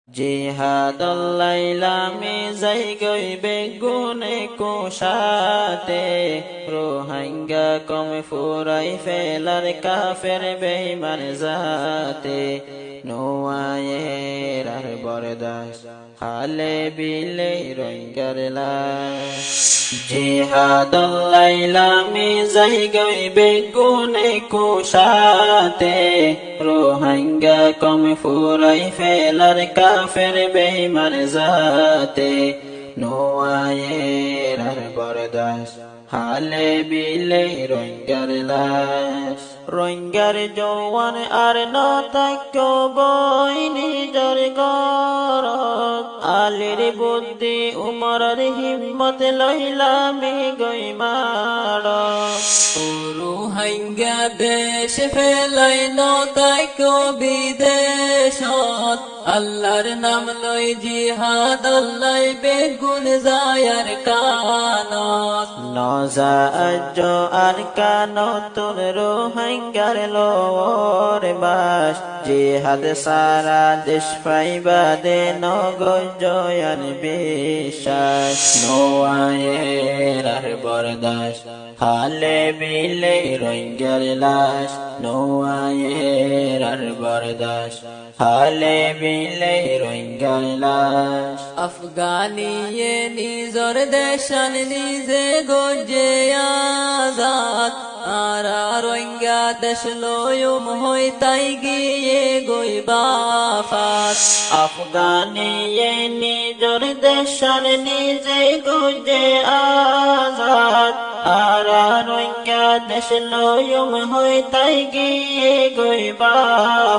জিহাদুল লাইলামি যাই গইবে গুনে কুশাতে রোহিঙ্গা কম ফুরাই ফেলার কাফের বেঈমান জাতে নোয়ায়ের আর বরদাস হালে বিলে রোহিঙ্গার লাশ জিহাদুল লাইলামি যাই গইবে গুনে কুশাতে রোহিঙ্গা কম ফুরাই ফেলার কাফের বেঈমান জাতে নোয়ায়ের আর বরদাস হালে বিলে রোহিঙ্গার লাশ রোহিঙ্গার জওয়ান আর নতাক্য বই নিজর গরত আলীর বুদ্ধি উমরের হিম্মত লইলামি গইমার রোহিঙ্গা দেশ ফেলাই নতাক্য বিদেশত আল্লাহর নাম লই জিহাদ আল্লাহ বেগুন যায়ার কানত নজাজ আর কানতুন রোহিঙ্গার লোর বাস জিহাদ সারা দেশ পাইবা দে নগজয়ান বিশ্বাস নোয়ায়ের আর বরদাস হালে বিলে রোহিঙ্গার লাশ নোয়ায়ের আর বরদাস হালে বিলে রোহিঙ্গার লাশ আফগানিয়ে নিজর দেশান নিজে গজে আজাদ আর রোহিঙ্গা দেশ লয়ুম হই তাই গিয়ে গইবা ফাত আফগানিয়ে নিজর দেশান নিজে গজে আজাদ আর রোহিঙ্গা দেশ লয়ুম হই তাই গিয়ে গইবা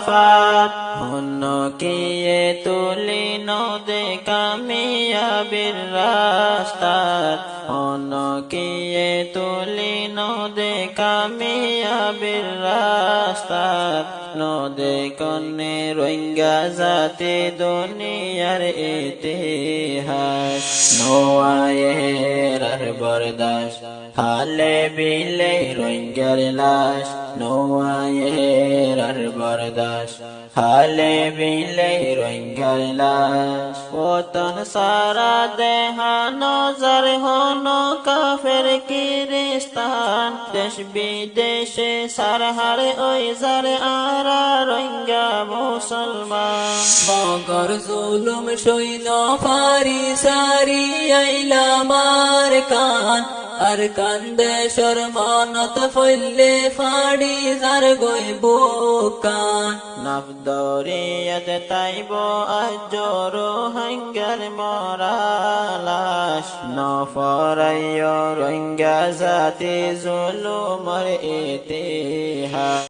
ফাত হন কিয়ে তুলি নদে কামিয়াবির রাস্তাত হন কিয়ে তুলি নদে কামিয়াবির রাস্তাত নদে কন্যে রোহিঙ্গা জাতি দুনিয়ার ইতিহাস নোয়ায়ের আর বরদাস হালে বিলে রোহিঙ্গার লাশ নোয়ায়ের আর বরদাস হালে বিলে রোহিঙ্গার লাশ ওতন সারা দেহা নজর হন কাফের কিরিস্তান দেশ বিদেশে সারহার ওই যার আরা রোহিঙ্গা মুসলমান মগর জুলুম সইন ফারি সারি আইলামার কান আর কান্দে শর্মানত ফইলে ফাড়ি যার গই বুকান নবদরিয়ত তাইব আজর রোহিঙ্গার মরালাশ নফরাইয় রোহিঙ্গা জাতি জুলুমর ইতিহাস